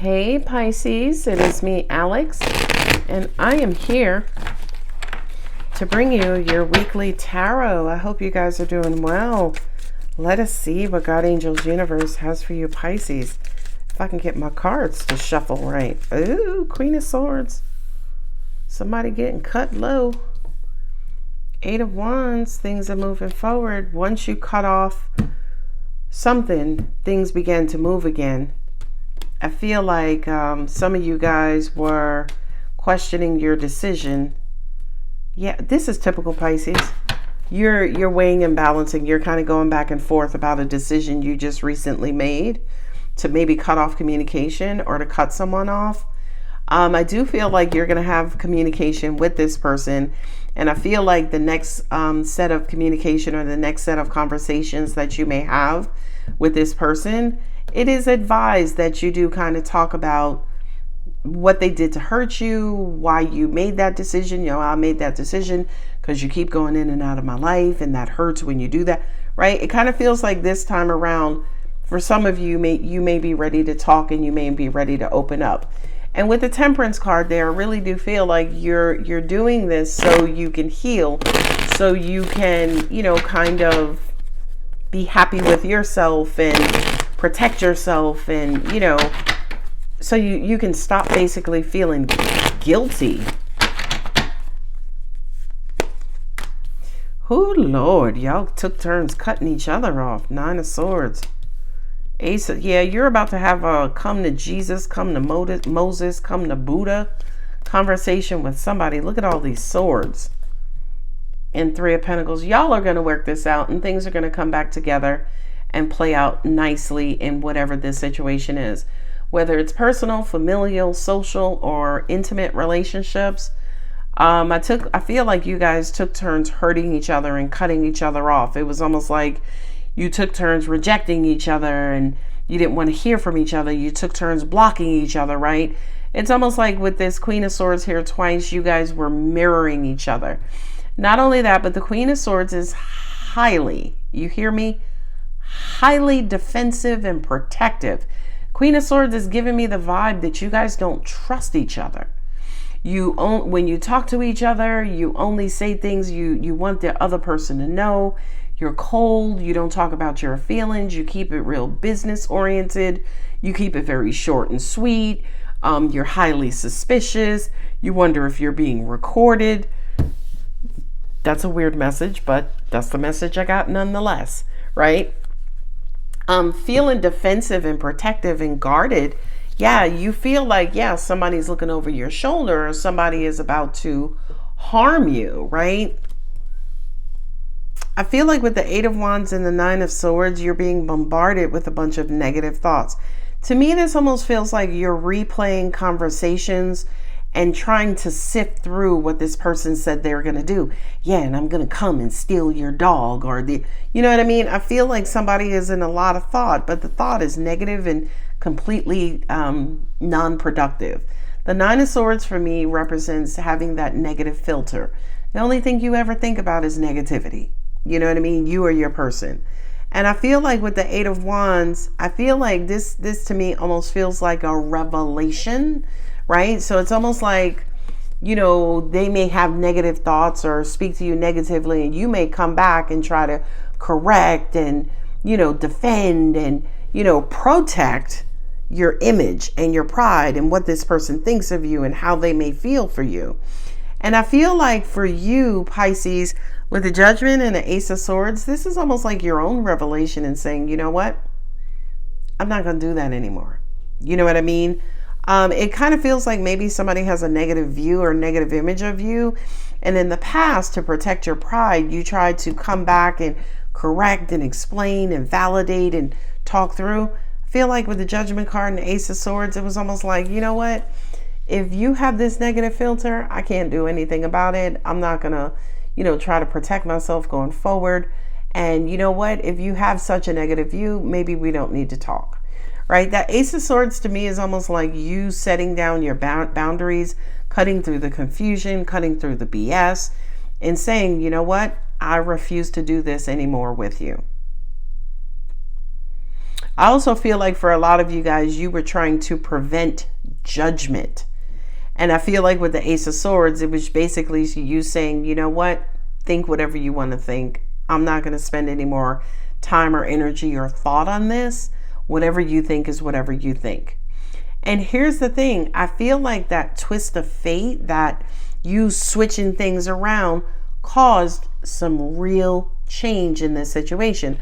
Hey Pisces, it is me, Alex, and I am here to bring you your weekly tarot. I hope you guys are doing well. Let us see what God Angels Universe has for you, Pisces. If I can get my cards to shuffle right. Ooh, Queen of Swords. Somebody getting cut low. Eight of Wands, things are moving forward. Once you cut off something, things began to move again. I feel like some of you guys were questioning your decision. Yeah, this is typical Pisces. You're weighing and balancing. You're kind of going back and forth about a decision you just recently made to maybe cut off communication or to cut someone off. I do feel like you're going to have communication with this person. And I feel like the next set of communication or the next set of conversations that you may have with this person, it is advised that you do kind of talk about what they did to hurt you, why you made that decision. You know, I made that decision because you keep going in and out of my life, and that hurts when you do that, right? It kind of feels like this time around, for some of you, you may be ready to talk and you may be ready to open up. And with the Temperance card there, I really do feel like you're doing this so you can heal, so you can, you know, kind of be happy with yourself and protect yourself, and, you know, so you can stop basically feeling guilty. Oh, Lord, y'all took turns cutting each other off. Nine of Swords. Ace, yeah, you're about to have a come to Jesus, come to Moses, come to Buddha conversation with somebody. Look at all these swords. And Three of Pentacles. Y'all are going to work this out, and things are going to come back together and play out nicely in whatever this situation is. Whether it's personal, familial, social, or intimate relationships. I feel like you guys took turns hurting each other and cutting each other off. It was almost like you took turns rejecting each other and you didn't want to hear from each other. You took turns blocking each other, right? It's almost like with this Queen of Swords here twice, you guys were mirroring each other. Not only that, but the Queen of Swords is highly, you hear me? Highly defensive and protective. Queen of Swords is giving me the vibe that you guys don't trust each other. When you talk to each other, you only say things you want the other person to know. You're cold. You don't talk about your feelings. You keep it real business oriented. You keep it very short and sweet. You're highly suspicious. You wonder if you're being recorded. That's a weird message, but that's the message I got nonetheless, right? Feeling defensive and protective and guarded. Yeah, you feel like, yeah, somebody's looking over your shoulder or somebody is about to harm you, right? I feel like with the Eight of Wands and the Nine of Swords, you're being bombarded with a bunch of negative thoughts. To me, this almost feels like you're replaying conversations and trying to sift through what this person said they were going to do. Yeah, and I'm going to come and steal your dog, or you know what I mean? I feel like somebody is in a lot of thought, but the thought is negative and completely non-productive. The Nine of Swords for me represents having that negative filter. The only thing you ever think about is negativity. You know what I mean? You or your person. And I feel like with the Eight of Wands, I feel like this to me almost feels like a revelation, right? So it's almost like, you know, they may have negative thoughts or speak to you negatively, and you may come back and try to correct and, you know, defend and, you know, protect your image and your pride and what this person thinks of you and how they may feel for you. And I feel like for you, Pisces, with the Judgment and the Ace of Swords, this is almost like your own revelation and saying, you know what? I'm not going to do that anymore. You know what I mean? It kind of feels like maybe somebody has a negative view or negative image of you. And in the past, to protect your pride, you tried to come back and correct and explain and validate and talk through. I feel like with the Judgment card and the Ace of Swords, it was almost like, you know what? If you have this negative filter, I can't do anything about it. I'm not going to, you know, try to protect myself going forward. And you know what? If you have such a negative view, maybe we don't need to talk. Right? That Ace of Swords to me is almost like you setting down your boundaries, cutting through the confusion, cutting through the BS, and saying, you know what? I refuse to do this anymore with you. I also feel like for a lot of you guys, you were trying to prevent judgment. And I feel like with the Ace of Swords, it was basically you saying, you know what, think whatever you want to think. I'm not going to spend any more time or energy or thought on this. Whatever you think is whatever you think. And here's the thing. I feel like that twist of fate, that you switching things around, caused some real change in this situation.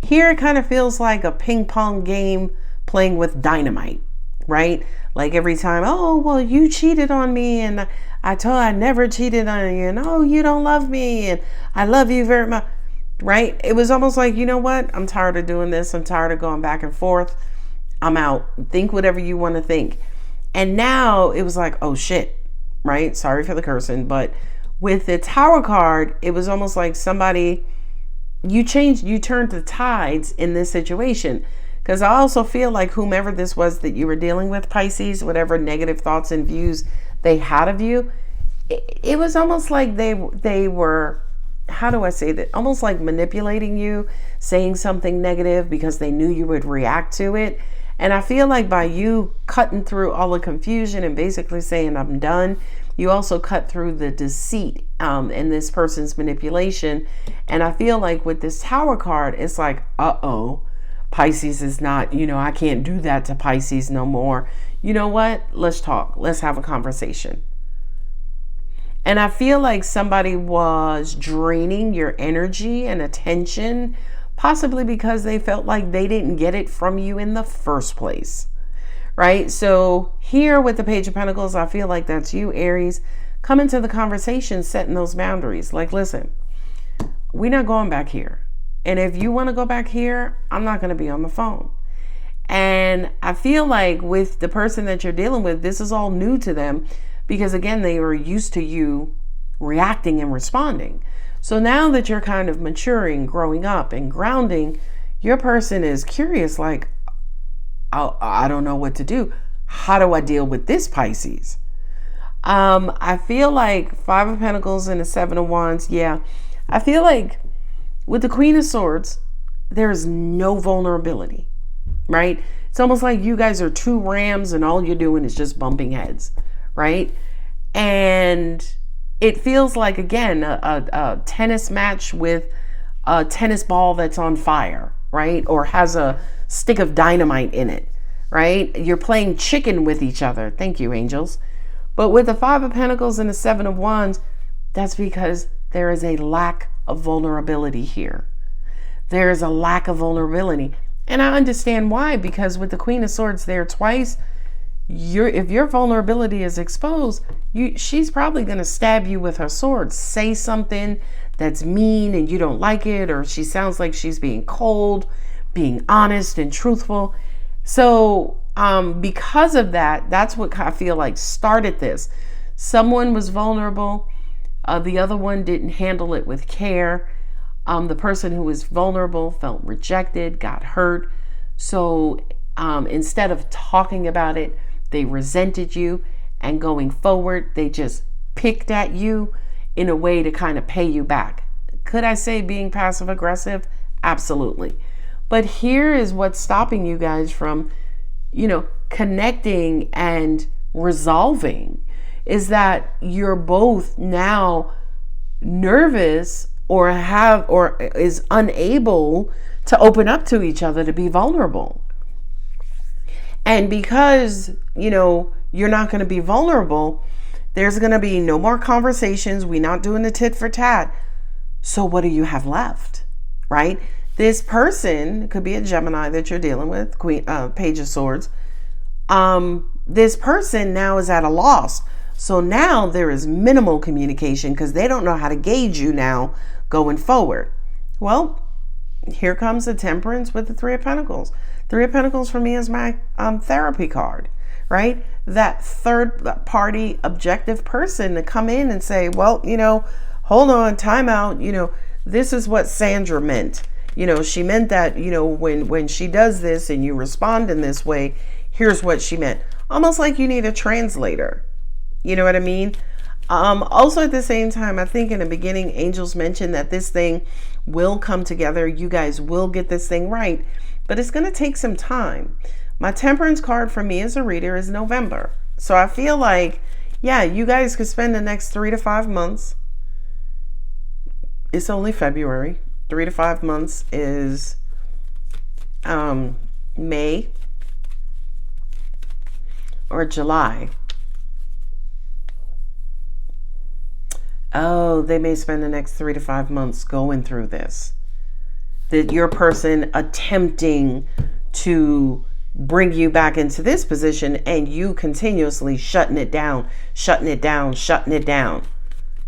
Here it kind of feels like a ping pong game playing with dynamite, right? Like every time, oh, well, you cheated on me and I told I never cheated on you, and oh, you don't love me and I love you very much, right? It was almost like, you know what? I'm tired of doing this. I'm tired of going back and forth. I'm out. Think whatever you want to think. And now it was like, oh shit, right? Sorry for the cursing, but with the Tower card, it was almost like somebody, you turned the tides in this situation. Because I also feel like whomever this was that you were dealing with, Pisces, whatever negative thoughts and views they had of you, it was almost like they were, how do I say that? Almost like manipulating you, saying something negative because they knew you would react to it. And I feel like by you cutting through all the confusion and basically saying, I'm done, you also cut through the deceit in this person's manipulation. And I feel like with this Tower card, it's like, uh-oh. Pisces is not, I can't do that to Pisces no more. You know what? Let's talk. Let's have a conversation. And I feel like somebody was draining your energy and attention, possibly because they felt like they didn't get it from you in the first place, right? So here with the Page of Pentacles, I feel like that's you, Aries. Come into the conversation, setting those boundaries. Like, listen, we're not going back here. And if you want to go back here, I'm not going to be on the phone. And I feel like with the person that you're dealing with, this is all new to them because, again, they were used to you reacting and responding. So now that you're kind of maturing, growing up and grounding, your person is curious, like, I don't know what to do. How do I deal with this, Pisces? I feel like Five of Pentacles and the Seven of Wands. Yeah, I feel like with the Queen of Swords, there is no vulnerability, right? It's almost like you guys are two rams and all you're doing is just bumping heads, right? And it feels like, again, a tennis match with a tennis ball that's on fire, right? Or has a stick of dynamite in it, right? You're playing chicken with each other. Thank you, angels. But with the Five of Pentacles and the Seven of Wands, that's because there is a lack of vulnerability here. There is a lack of vulnerability. And I understand why, because with the Queen of Swords there twice, if your vulnerability is exposed, she's probably going to stab you with her sword, say something that's mean and you don't like it, or she sounds like she's being cold, being honest and truthful. So because of that, that's what I feel like started this. Someone was vulnerable. The other one didn't handle it with care. The person who was vulnerable felt rejected, got hurt. So instead of talking about it, they resented you. And going forward, they just picked at you in a way to kind of pay you back. Could I say being passive aggressive? Absolutely. But here is what's stopping you guys from, connecting and resolving, is that you're both now nervous or is unable to open up to each other, to be vulnerable. And because, you're not going to be vulnerable, there's going to be no more conversations. We're not doing the tit for tat. So what do you have left, right? This person could be a Gemini that you're dealing with, Page of Swords. This person now is at a loss. So now there is minimal communication because they don't know how to gauge you now going forward. Well, here comes the Temperance with the Three of Pentacles. Three of Pentacles for me is my therapy card, right? That third party objective person to come in and say, well, hold on, time out. This is what Sandra meant. She meant that, when she does this and you respond in this way, here's what she meant. Almost like you need a translator. You know what I mean? Also at the same time, I think in the beginning, angels mentioned that this thing will come together. You guys will get this thing right. but it's going to take some time. My temperance card for me as a reader is November. So I feel like, yeah, you guys could spend the next 3 to 5 months. It's only February. 3 to 5 months is May or July. Oh, they may spend the next 3 to 5 months going through this. That your person attempting to bring you back into this position and you continuously shutting it down, shutting it down, shutting it down.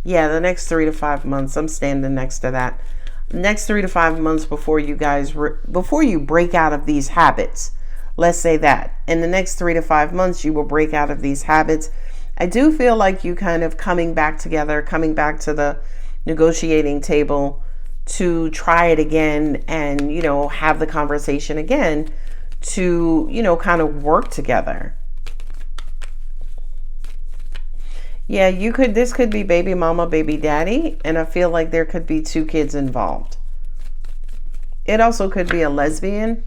Yeah, the next 3 to 5 months, I'm standing next to that. Next 3 to 5 months before you guys, before you break out of these habits. Let's say that. In the next 3 to 5 months, you will break out of these habits. I do feel like you kind of coming back together, coming back to the negotiating table to try it again and, you know, have the conversation again to, you know, kind of work together. Yeah, this could be baby mama, baby daddy, and I feel like there could be 2 kids involved. It also could be a lesbian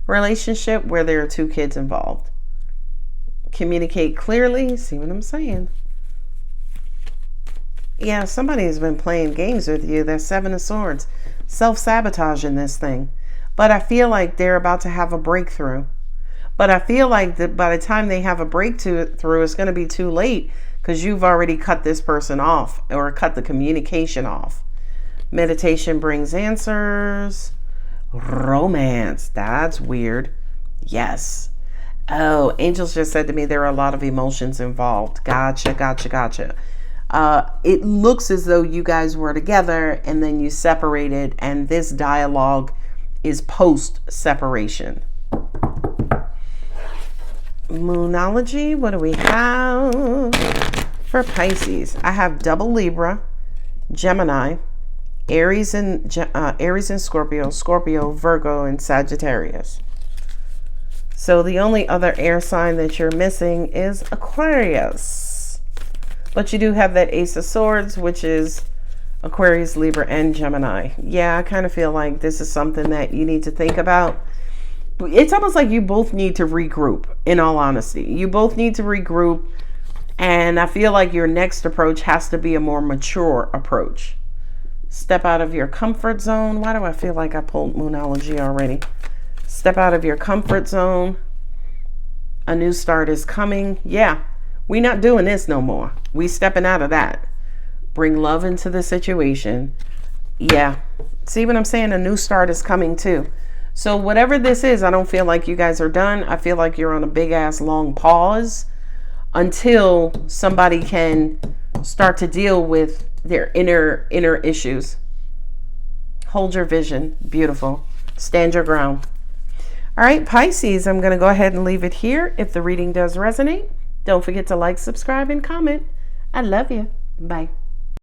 relationship where there are 2 kids involved. Communicate clearly. See what I'm saying? Yeah, somebody has been playing games with you. There's 7 of Swords. Self-sabotaging this thing. But I feel like they're about to have a breakthrough. But I feel like that by the time they have a breakthrough, it's going to be too late because you've already cut this person off or cut the communication off. Meditation brings answers. Romance. That's weird. Yes. Oh, angels just said to me there are a lot of emotions involved. Gotcha. It looks as though you guys were together and then you separated, and this dialogue is post-separation. Moonology, what do we have for Pisces? I have double Libra, Gemini, Aries and Scorpio, Virgo, and Sagittarius. So the only other air sign that you're missing is Aquarius. But you do have that Ace of Swords, which is Aquarius, Libra, and Gemini. Yeah, I kind of feel like this is something that you need to think about. It's almost like you both need to regroup, in all honesty. You both need to regroup. And I feel like your next approach has to be a more mature approach. Step out of your comfort zone. Why do I feel like I pulled Moonology already? Step out of your comfort zone. A new start is coming. Yeah, we're not doing this no more. We stepping out of that. Bring love into the situation. Yeah. See what I'm saying? A new start is coming too. So whatever this is, I don't feel like you guys are done. I feel like you're on a big ass long pause until somebody can start to deal with their inner issues. Hold your vision. Beautiful. Stand your ground. All right, Pisces, I'm going to go ahead and leave it here. If the reading does resonate, don't forget to like, subscribe, and comment. I love you. Bye.